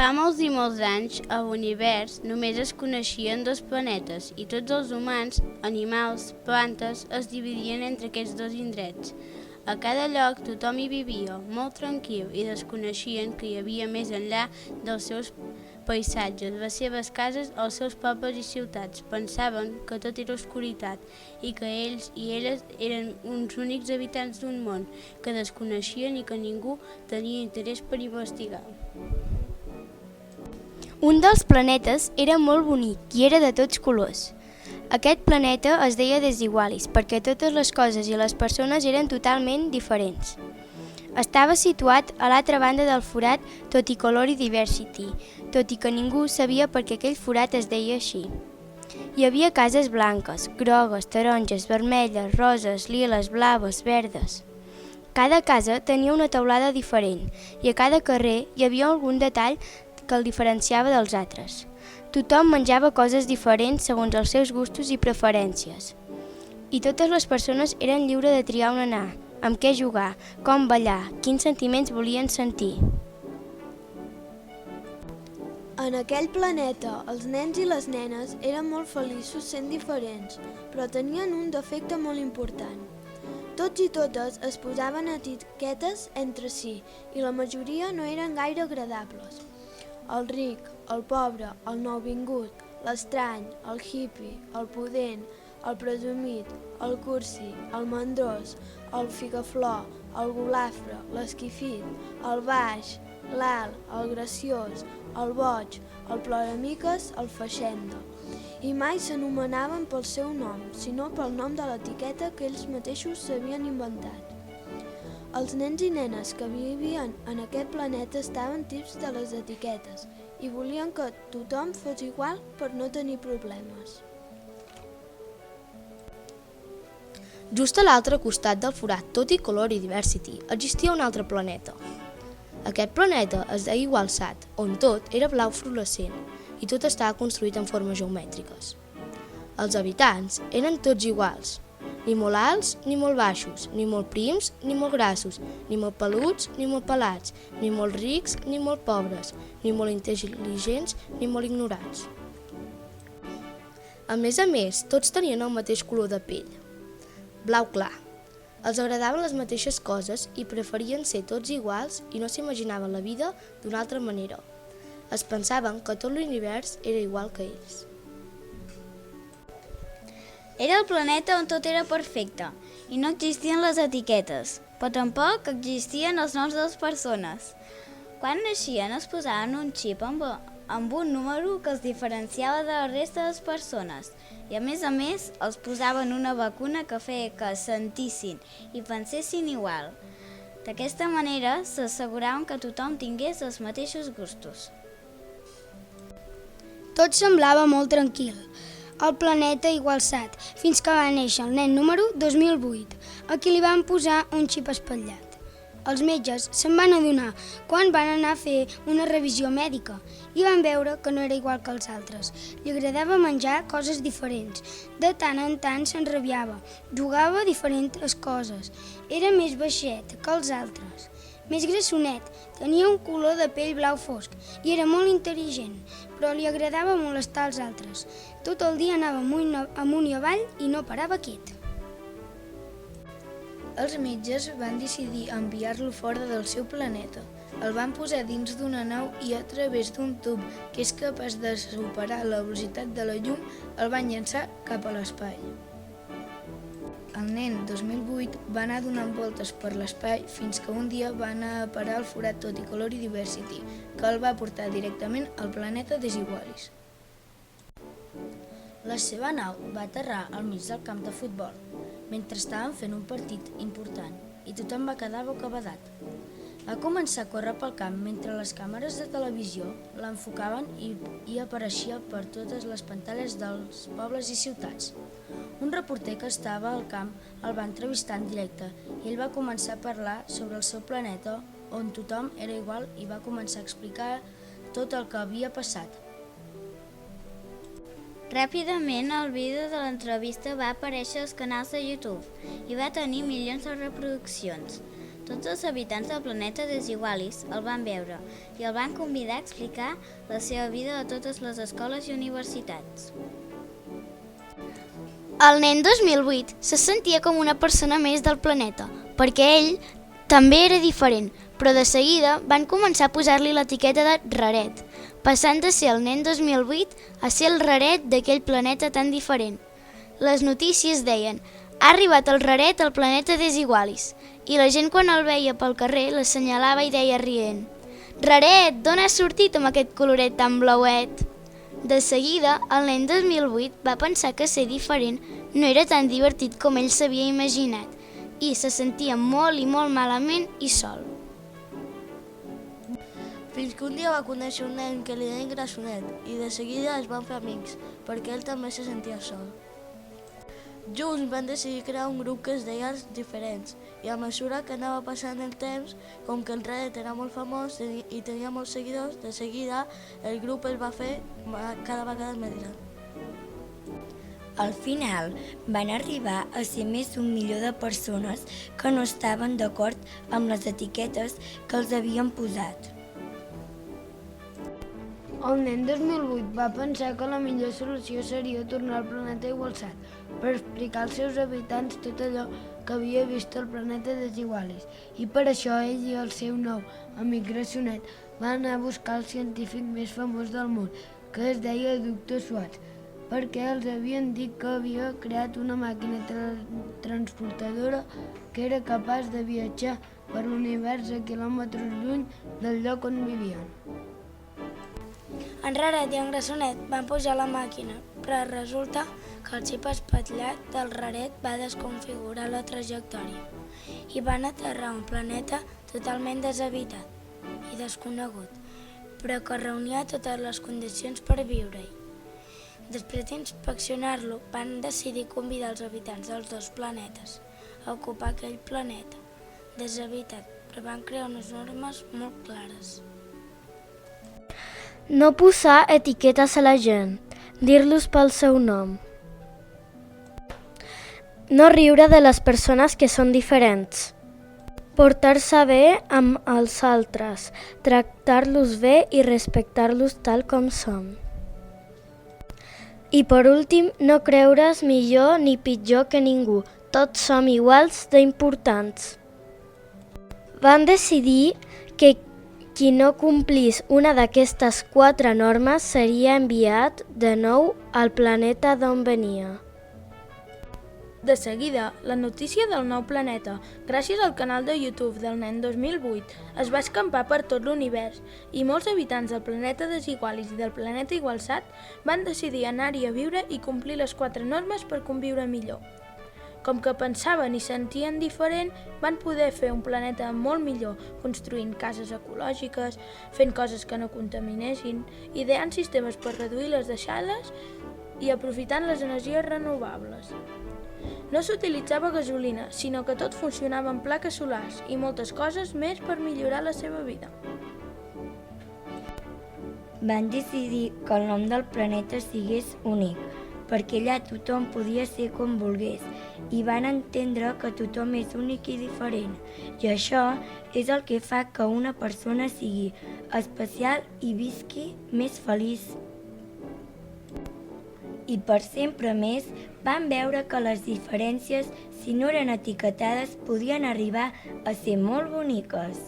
Fa molts i molts anys, a l'univers només es coneixien dos planetes i tots els humans, animals, plantes, es dividien entre aquests dos indrets. A cada lloc tothom hi vivia, molt tranquil, i desconeixien que hi havia més enllà dels seus paisatges, les seves cases, els seus pobles i ciutats. Pensaven que tot era oscuritat i que ells i elles eren uns únics habitants d'un món que desconeixien i que ningú tenia interès per investigar. Un dels planetes era molt bonic i era de tots colors. Aquest planeta es deia Desigualis perquè totes les coses i les persones eren totalment diferents. Estava situat a l'altra banda del forat Toticolori Diversity, tot i que ningú sabia per què aquell forat es deia així. Hi havia cases blanques, grogues, taronges, vermelles, roses, liles, blaves, verdes. Cada casa tenia una teulada diferent i a cada carrer hi havia algun detall que el diferenciava dels altres. Tothom menjava coses diferents segons els seus gustos i preferències. I totes les persones eren lliures de triar on anar, amb què jugar, com ballar, quins sentiments volien sentir. En aquell planeta, els nens i les nenes eren molt feliços sent diferents, però tenien un defecte molt important. Tots i totes es posaven etiquetes entre si i la majoria no eren gaire agradables. El ric, el pobre, el nouvingut, l'estrany, el hippie, el pudent, el presumit, el cursi, el mandrós, el figaflor, el golafre, l'esquifit, el baix, l'alt, el graciós, el boig, el ploramiques, el feixenda. I mai s'anomenaven pel seu nom, sinó pel nom de l'etiqueta que ells mateixos s'havien inventat. Els nens i nenes que vivien en aquest planeta estaven tips de les etiquetes i volien que tothom fos igual per no tenir problemes. Just a l'altre costat del forat Toticolori Diversity existia un altre planeta. Aquest planeta es deia Igualsat, on tot era blau fluorescent i tot estava construït en formes geomètriques. Els habitants eren tots iguals, ni molt alts ni molt baixos, ni molt prims ni molt grassos, ni molt peluts ni molt pelats, ni molt rics ni molt pobres, ni molt intel·ligents ni molt ignorants. A més, tots tenien el mateix color de pell, blau clar. Els agradaven les mateixes coses i preferien ser tots iguals i no s'imaginaven la vida d'una altra manera. Es pensaven que tot l'univers era igual que ells. Era el planeta on tot era perfecte i no existien les etiquetes, però tampoc existien els noms de les persones. Quan naixien es posaven un xip amb un número que els diferenciava de la resta de les persones i a més els posaven una vacuna que feia que sentissin i pensessin igual. D'aquesta manera s'asseguraven que tothom tingués els mateixos gustos. Tot semblava molt tranquil al planeta Igualsat, fins que va néixer el nen número 2008, a qui li van posar un xip espatllat. Els metges se'n van adonar quan van anar a fer una revisió mèdica i van veure que no era igual que els altres. Li agradava menjar coses diferents, de tant en tant s'enrabiava, jugava a diferents coses, era més baixet que els altres, més grassonet, tenia un color de pell blau fosc i era molt intel·ligent, però li agradava molestar els altres. Tot el dia anava amunt i avall i no parava quiet. Els metges van decidir enviar-lo fora del seu planeta. El van posar dins d'una nau i a través d'un tub que és capaç de superar la velocitat de la llum el van llançar cap a l'espai. El nen 2008 va anar donant voltes per l'espai fins que un dia va anar a parar al forat Toticolori Diversity, que el va portar directament al planeta Desigualis. La seva nau va aterrar al mig del camp de futbol, mentre estaven fent un partit important, i tothom va quedar bocabadat. Va començar a córrer pel camp mentre les càmeres de televisió l'enfocaven i apareixia per totes les pantalles dels pobles i ciutats. Un reporter que estava al camp el va entrevistar en directe i ell va començar a parlar sobre el seu planeta on tothom era igual i va començar a explicar tot el que havia passat. Ràpidament el vídeo de l'entrevista va aparèixer als canals de YouTube i va tenir milions de reproduccions. Tots els habitants del planeta Desigualis el van veure i el van convidar a explicar la seva vida a totes les escoles i universitats. El nen 2008 se sentia com una persona més del planeta, perquè ell també era diferent, però de seguida van començar a posar-li l'etiqueta de raret, passant de ser el nen 2008 a ser el raret d'aquell planeta tan diferent. Les notícies deien: ha arribat el raret al planeta Desigualis, i la gent quan el veia pel carrer l'assenyalava i deia rient: «Raret, d'on has sortit amb aquest coloret tan blauet?» De seguida, el nen 2008 va pensar que ser diferent no era tan divertit com ell s'havia imaginat, i se sentia molt i molt malament i sol. Fins que un dia va conèixer un nen que li deien Grassonet i de seguida es van fer amics, perquè ell també se sentia sol. Junts van decidir crear un grup que es deia Els Diferents, i a mesura que anava passant el temps, com que el Reddit era molt famós i tenia molts seguidors, de seguida el grup es va fer cada vegada més gran. Al final van arribar a ser més d'1 milió de persones que no estaven d'acord amb les etiquetes que els havien posat. El nen 2008 va pensar que la millor solució seria tornar al planeta Igualsat per explicar als seus habitants tot allò que havia vist al planeta Desigualis, i per això ell i el seu nou amic Grassonet van anar a buscar el científic més famós del món, que es deia Dr. Swartz, perquè els havien dit que havia creat una màquina transportadora que era capaç de viatjar per l'univers a quilòmetres lluny del lloc on vivien. En Raret i en Grassonet van pujar a la màquina, però resulta que el xip espatllat del Raret va desconfigurar la trajectòria i van aterrar a un planeta totalment deshabitat i desconegut, però que reunia totes les condicions per viure-hi. Després d'inspeccionar-lo, van decidir convidar els habitants dels dos planetes a ocupar aquell planeta deshabitat, però van crear unes normes molt clares. No posar etiquetes a la gent, dir-los pel seu nom. No riure de les persones que són diferents. Portar-se bé amb els altres, tractar-los bé i respectar-los tal com som. I per últim, no creure's millor ni pitjor que ningú, tots som iguals d'importants. Van decidir que qui no complís una d'aquestes 4 normes seria enviat de nou al planeta d'on venia. De seguida, la notícia del nou planeta, gràcies al canal de YouTube del nen 2008, es va escampar per tot l'univers i molts habitants del planeta Desigualis i del planeta Igualsat van decidir anar-hi a viure i complir les 4 normes per conviure millor. Com que pensaven i sentien diferent, van poder fer un planeta molt millor, construint cases ecològiques, fent coses que no contaminessin, ideant sistemes per reduir les deixalles i aprofitant les energies renovables. No s'utilitzava gasolina, sinó que tot funcionava amb plaques solars i moltes coses més per millorar la seva vida. Van decidir que el nom del planeta sigués únic, perquè allà tothom podia ser com volgués i van entendre que tothom és únic i diferent, i això és el que fa que una persona sigui especial i visqui més feliç. I per sempre més van veure que les diferències, si no eren etiquetades, podien arribar a ser molt boniques.